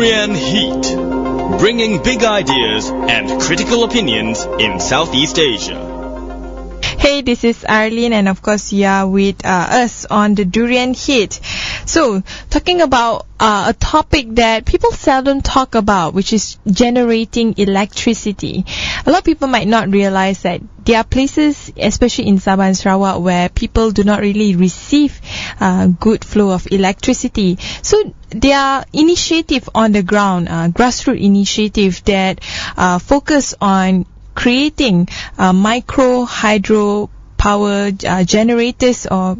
Durian Heat, bringing big ideas and critical opinions in Southeast Asia. Hey, this is Arlene, and of course you are with us on the Durian Heat. So, talking about a topic that people seldom talk about, which is generating electricity. A lot of people might not realize that there are places, especially in Sabah and Sarawak, where people do not really receive good flow of electricity. So, there are initiative on the ground, grassroots initiative that focus on creating micro hydro power generators or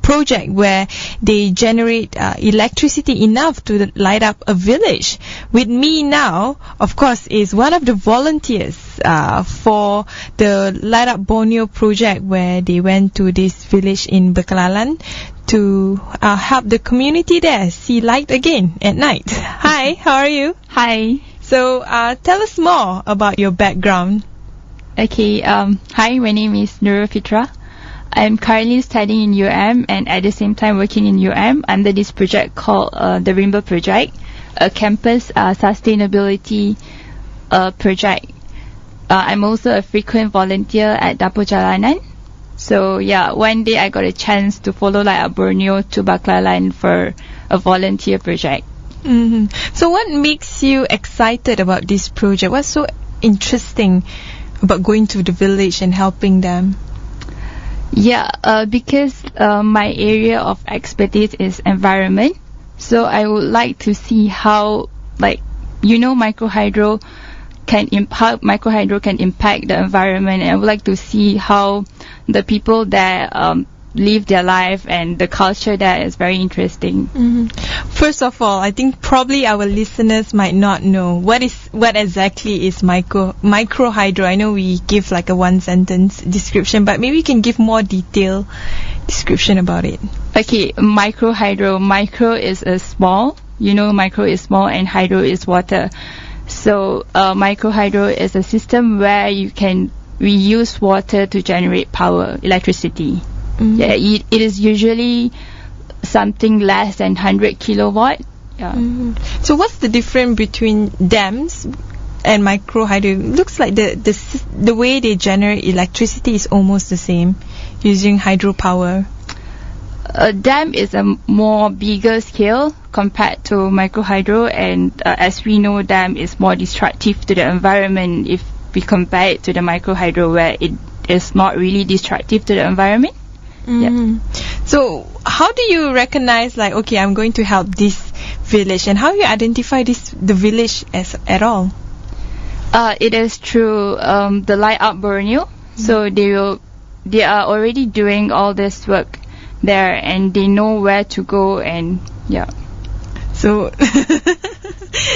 project where they generate electricity enough to light up a village. With me now, of course, is one of the volunteers for the LightUp Borneo project, where they went to this village in Bekalan to help the community there see light again at night. Hi, how are you? Hi. So tell us more about your background. Okay, hi, my name is Nurul Fitrah. I'm currently studying in UM and at the same time working in UM under this project called the Rainbow Project, a campus sustainability project. I'm also a frequent volunteer at Dapur Jalanan. So yeah, one day I got a chance to follow LightUp Borneo to Bakalan for a volunteer project. Mm-hmm. So what makes you excited about this project? What's so interesting about going to the village and helping them? Yeah, because my area of expertise is environment, so I would like to see how, microhydro can impact the environment, and I would like to see how the people there live their life, and the culture there is very interesting. Mm-hmm. First of all, I think probably our listeners might not know what exactly is micro hydro. I know we give like a one sentence description, but maybe you can give more detailed description about it. Okay, micro hydro. Micro is small. Micro is small and hydro is water. So micro hydro is a system where we use water to generate power, electricity. Mm-hmm. Yeah, it is usually something less than 100 kilowatt. Yeah. Mm-hmm. So what's the difference between dams and micro hydro? Looks like the way they generate electricity is almost the same, using hydropower. A dam is a more bigger scale compared to micro hydro, and as we know, dam is more destructive to the environment if we compare it to the micro hydro, where it is not really destructive to the environment. Mm-hmm. Yeah. So how do you recognize, okay, I'm going to help this village, and how you identify the village at all? It is through the LightUp Borneo. Mm-hmm. So they are already doing all this work there, and they know where to go, and yeah. So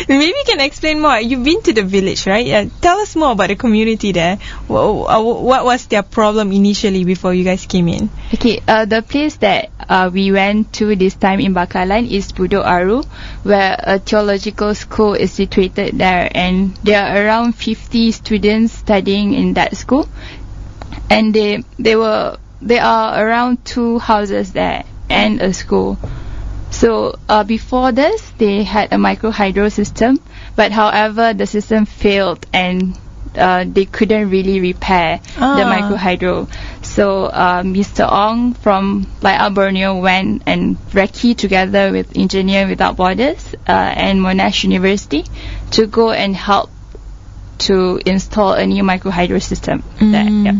maybe you can explain more. You've been to the village, right? Tell us more about the community there. What was their problem initially before you guys came in? Okay, the place that we went to this time in Bakalan is Budok Aru, where a theological school is situated there, and there are around 50 students studying in that school, and there are around 2 houses there and a school. So before this, they had a micro hydro system, but however the system failed, and they couldn't really repair the micro hydro. So Mr. Ong from LightUp Borneo went and recce together with Engineer Without Borders and Monash University to go and help to install a new micro hydro system there. Yeah.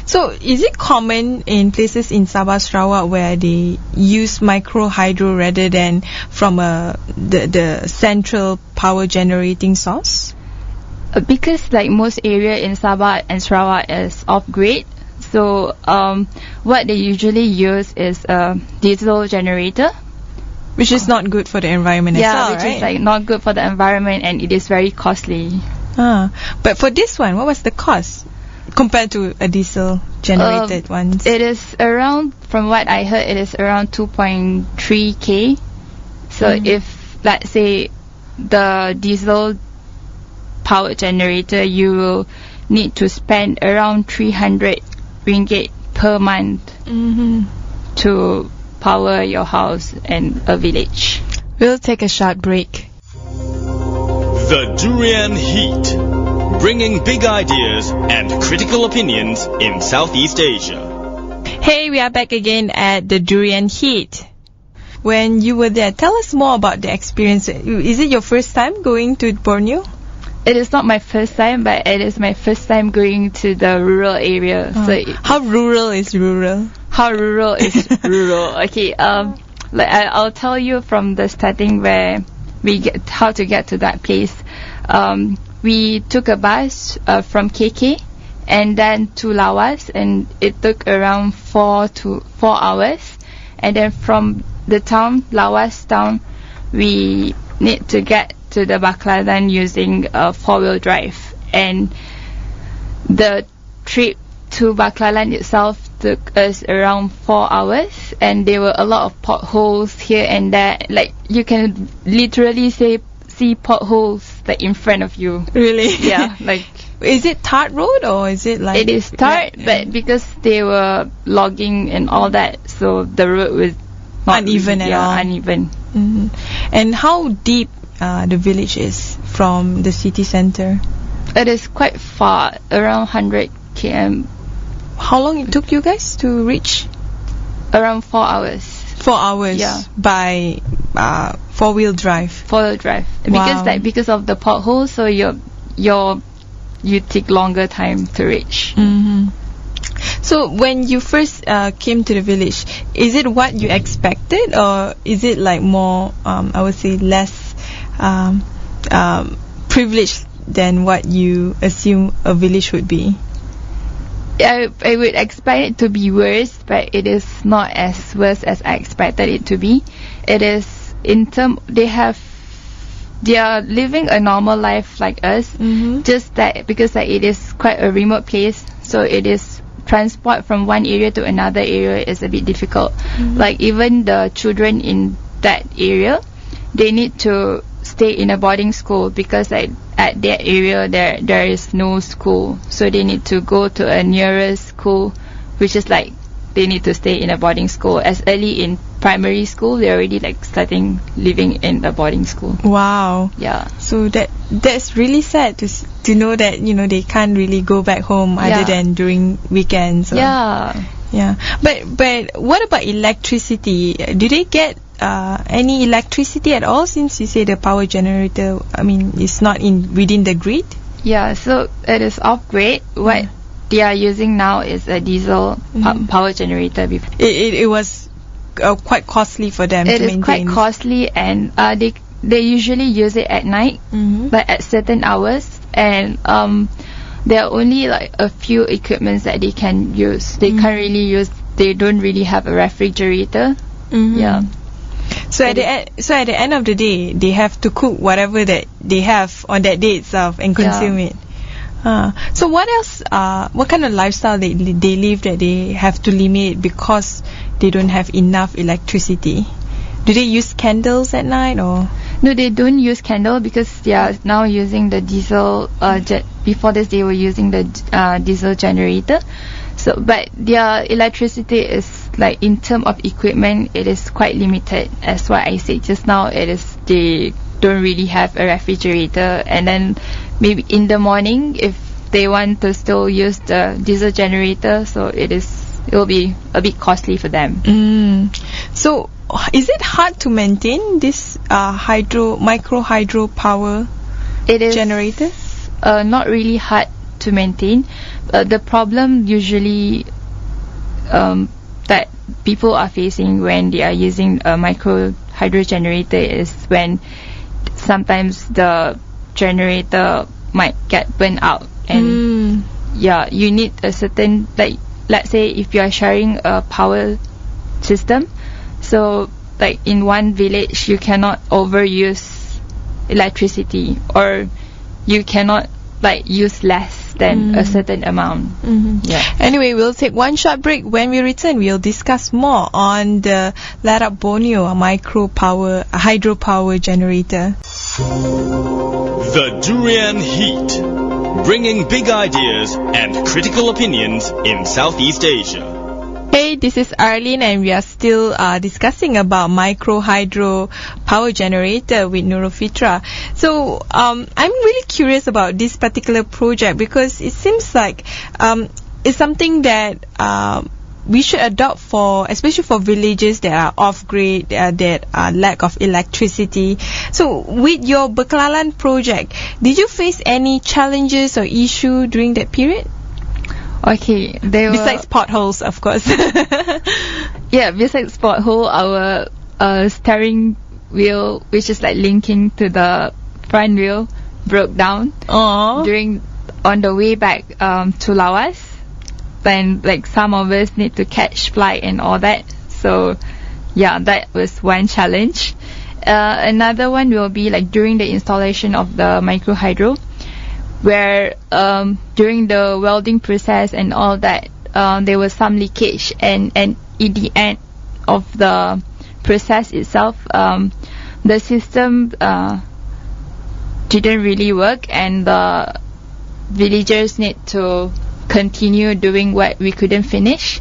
So, is it common in places in Sabah Sarawak where they use micro hydro rather than from the central power generating source? Because most area in Sabah and Sarawak is off grid, so what they usually use is a diesel generator, which is not good for the environment as well, which right? is not good for the environment, and it is very costly. But for this one, what was the cost compared to a diesel generated one? It is around, from what I heard, it is around 2.3k. So if, let's say, the diesel power generator, you will need to spend around 300 ringgit per month to power your house and a village. We'll take a short break. The Durian Heat. Bringing big ideas and critical opinions in Southeast Asia. Hey, we are back again at the Durian Heat. When you were there, tell us more about the experience. Is it your first time going to Borneo? It is not my first time, but it is my first time going to the rural area. How rural is rural? How rural is rural? Okay, I'll tell you from the starting where how to get to that place. We took a bus from KK and then to Lawas, and it took around 4 hours. And then from the town, Lawas town, we need to get to the Baclaran using a 4-wheel drive. And the trip to Baclaran itself took us around 4 hours, and there were a lot of potholes here and there. Like, you can literally see potholes like in front of you. Really? Yeah. Like, is it tarred road or is it like? It is tarred, but because they were logging and all that, so the road was not uneven at all. Uneven. Mm-hmm. And how deep the village is from the city center? It is quite far, around 100 km. How long it took you guys to reach? Around 4 hours. 4 hours. Yeah. By 4-wheel drive. 4-wheel drive. Wow. Because of the potholes, so you take longer time to reach. Mm-hmm. So when you first came to the village, is it what you expected, or is it like more, I would say, less privileged than what you assume a village would be? I would expect it to be worse, but it is not as worse as I expected it to be. It is they are living a normal life like us, just that because it is quite a remote place, so it is transport from one area to another area is a bit difficult. Like, even the children in that area, they need to stay in a boarding school because at that area there is no school, so they need to go to a nearest school, which is like they need to stay in a boarding school. As early in primary school, they're already like starting living in a boarding school. Wow. Yeah. So that's really sad to know that, you know, they can't really go back home other than during weekends. Yeah. Yeah. But what about electricity? Do they get any electricity at all, since you say the power generator, I mean, it's not within the grid? Yeah, so it is off grid. What they are using now is a diesel power generator. It was quite costly for them to maintain. It is quite costly, and they usually use it at night, but at certain hours, and there are only like a few equipments that they can use. They can't really use. They don't really have a refrigerator. Yeah. So at the end of the day, they have to cook whatever that they have on that day itself and consume it. So what else? What kind of lifestyle they live that they have to limit because they don't have enough electricity? Do they use candles at night, or? No, they don't use candle because they are now using the diesel. Before this, they were using the diesel generator. So, but their electricity is like, in terms of equipment, it is quite limited. As what I said just now, they don't really have a refrigerator, and then maybe in the morning, if they want to still use the diesel generator, so it will be a bit costly for them. So is it hard to maintain this micro hydro power generators? Not really hard to maintain. The problem usually that people are facing when they are using a micro hydro generator is when sometimes the generator might get burnt out, and you need a certain, like, let's say if you are sharing a power system, so like in one village you cannot overuse electricity, or you cannot like use less than a certain amount. Anyway, we'll take one short break. When we return, we'll discuss more on the LightUp Borneo hydropower generator. The Durian Heat. Bringing big ideas and critical opinions in Southeast Asia. Hey, this is Arlene and we are still discussing about micro hydro power generator with Nurul Fitrah. So I'm really curious about this particular project because it seems like it's something that we should adopt for, especially for villages that are off-grid, that are lack of electricity. So with your Bekalan project, did you face any challenges or issue during that period? Okay, Besides potholes, of course. Yeah, besides pothole, our steering wheel, which is like linking to the front wheel, broke down on the way back to Lawas. Then like some of us need to catch flight and all that. So yeah, that was one challenge. Another one will be like during the installation of the micro hydro, where during the welding process and all that, there was some leakage, and in the end of the process itself, the system didn't really work, and the villagers need to continue doing what we couldn't finish,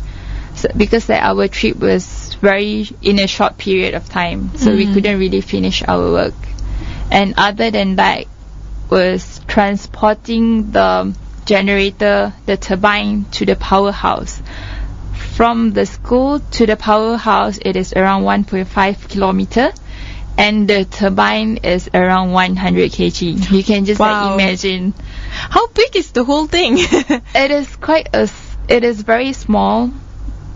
because like, our trip was very in a short period of time, so we couldn't really finish our work. And other than that was transporting the generator, the turbine, to the powerhouse. From the school to the powerhouse, it is around 1.5 kilometer, and the turbine is around 100 kg. You can just like, imagine. How big is the whole thing? It is very small,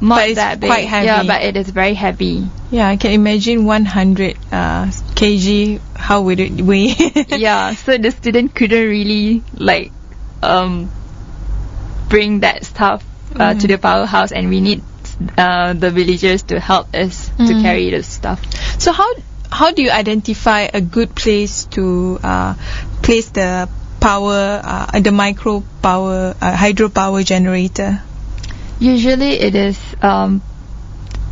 not but it's that big. Quite heavy. Yeah, but it is very heavy. Yeah, I can imagine 100 kg. How would it weigh? Yeah, so the student couldn't really like bring that stuff to the powerhouse, and we need the villagers to help us to carry the stuff. So how do you identify a good place to place the power, the micro power hydropower generator? Usually it is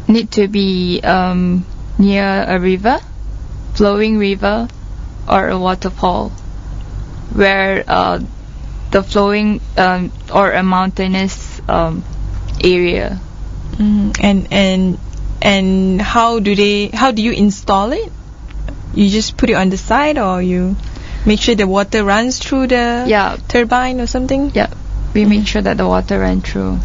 need to be near a river, flowing river, or a waterfall, where the flowing or a mountainous area. And how do you install it? You just put it on the side, or you make sure the water runs through the turbine or something? Yeah, we make sure that the water runs through.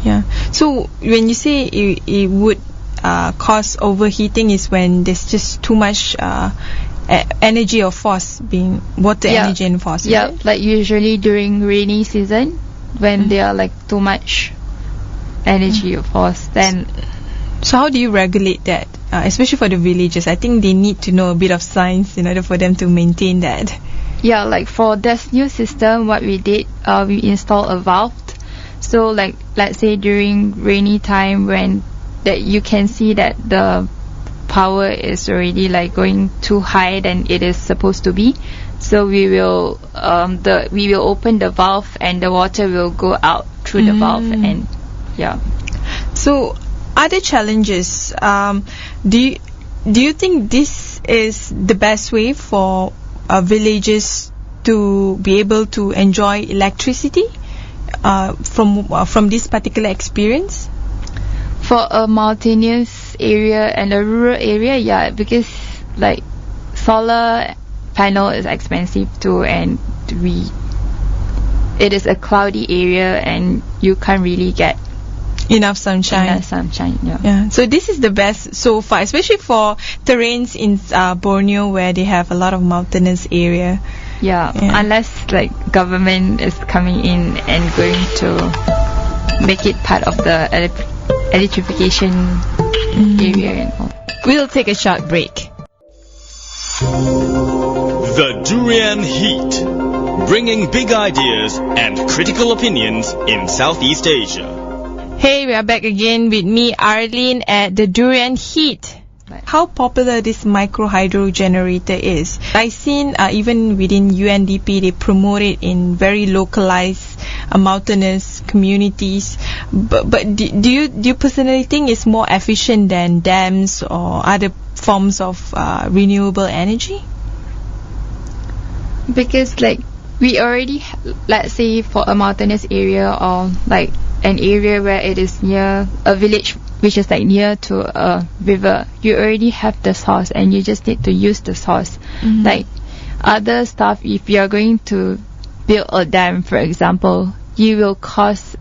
Yeah. So when you say it would cause overheating, is when there's just too much energy or force being water energy and force. Yeah, like usually during rainy season, when there are like too much energy or force, then. So how do you regulate that, especially for the villagers? I think they need to know a bit of science in order for them to maintain that. Yeah, like for this new system, what we did, we installed a valve. So like, let's say during rainy time, when that you can see that the power is already like going too high than it is supposed to be, so we will open the valve, and the water will go out through the valve. And so other challenges, do you think this is the best way for villagers to be able to enjoy electricity from this particular experience? For a mountainous area and a rural area, yeah, because like solar panel is expensive too, and it is a cloudy area, and you can't really get enough sunshine. Yeah. So this is the best so far, especially for terrains in Borneo, where they have a lot of mountainous area. Yeah. Unless like government is coming in and going to make it part of the electrification area and all. We'll take a short break. The Durian Heat, bringing big ideas and critical opinions in Southeast Asia. Hey, we are back again with me, Arlene, at the Durian Heat. How popular this micro hydro generator is. I've seen even within UNDP, they promote it in very localized mountainous communities. But do you personally think it's more efficient than dams or other forms of renewable energy? Because like we already, let's say for a mountainous area or like an area where it is near a village which is like near to a river, you already have the source and you just need to use the source. Like other stuff, if you are going to build a dam, for example, you will cause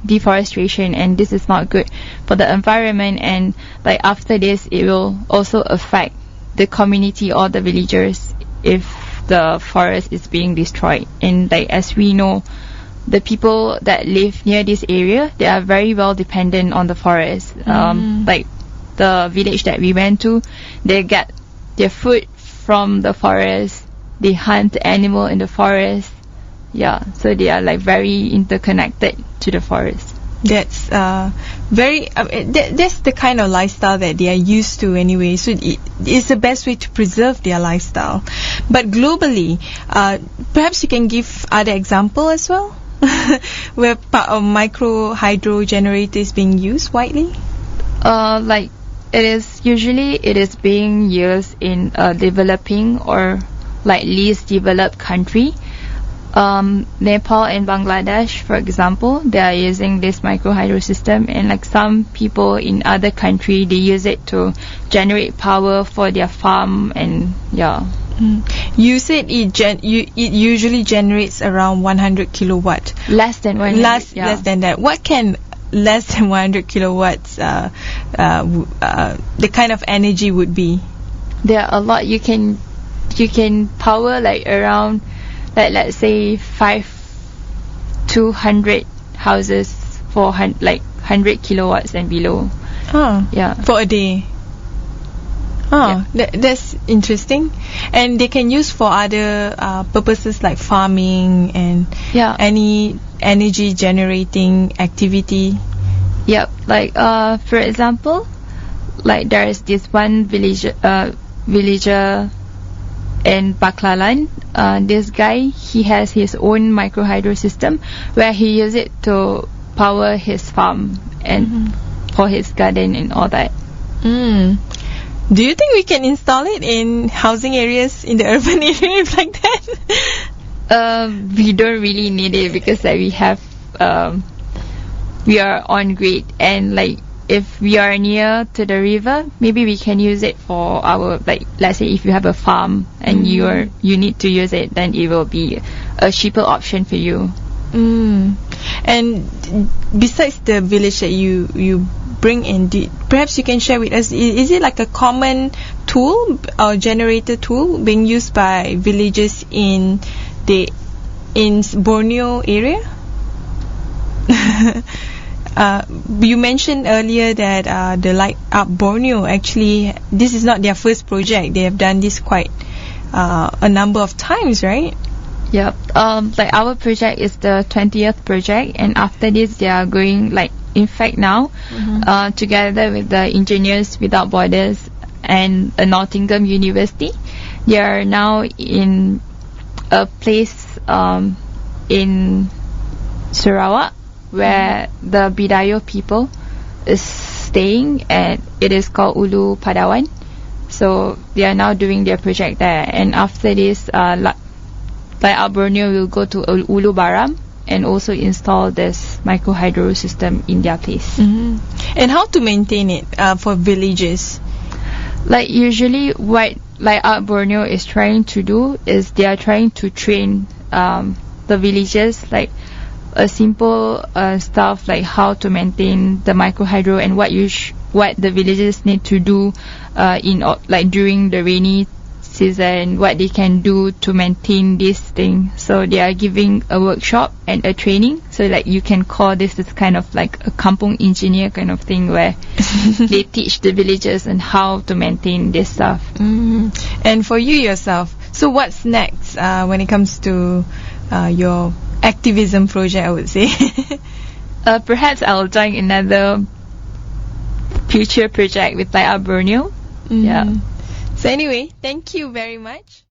deforestation, and this is not good for the environment. And like after this, it will also affect the community or the villagers if the forest is being destroyed. And like as we know, the people that live near this area, they are very well dependent on the forest. Like the village that we went to, they get their food from the forest, they hunt animal in the forest. Yeah, so they are like very interconnected to the forest. That's that's the kind of lifestyle that they are used to anyway. So it's the best way to preserve their lifestyle. But globally, perhaps you can give other example as well, where micro hydro generator is being used widely. Like it is being used in a developing or like least developed country. Nepal and Bangladesh, for example, they are using this micro hydro system, and like some people in other country, they use it to generate power for their farm. And yeah. You said it usually generates around 100 kilowatt. Less than 100. Less than that. What can less than 100 kilowatts the kind of energy would be? There are a lot. You can power like around, like let's say 200 houses for like 100 kilowatts and below. Yeah. For a day. That's interesting. And they can use for other purposes like farming and any energy generating activity. Yep. Like for example, like there is this one villager in Baklalan. This guy, he has his own micro hydro system where he uses it to power his farm and for his garden and all that. Do you think we can install it in housing areas in the urban areas like that? We don't really need it because like we are on grid, and like if we are near to the river, maybe we can use it for our, like let's say if you have a farm and you need to use it, then it will be a cheaper option for you. And besides the village that you bring in, perhaps you can share with us, is it like a common tool or generator tool being used by villagers in Borneo area? You mentioned earlier that the LightUp Borneo, actually this is not their first project. They have done this quite a number of times, right? Yep. Like our project is the 20th project, and after this they are going, like in fact now, together with the Engineers Without Borders and Nottingham University, they are now in a place in Sarawak where the Bidayo people is staying, and it is called Ulu Padawan. So they are now doing their project there, and after this LightUp Borneo will go to Ulu Baram and also install this micro hydro system in their place. And how to maintain it for villages? Like usually what LightUp Borneo is trying to do is they are trying to train the villagers, like a simple stuff like how to maintain the micro hydro and what the villagers need to do like during the rainy season, what they can do to maintain this thing. So they are giving a workshop and a training, so like you can call this kind of like a kampung engineer kind of thing, where they teach the villagers on how to maintain this stuff. And for you yourself, so what's next when it comes to your activism project, I would say? Perhaps I'll join another future project with LightUp Borneo. Yeah. So anyway, thank you very much.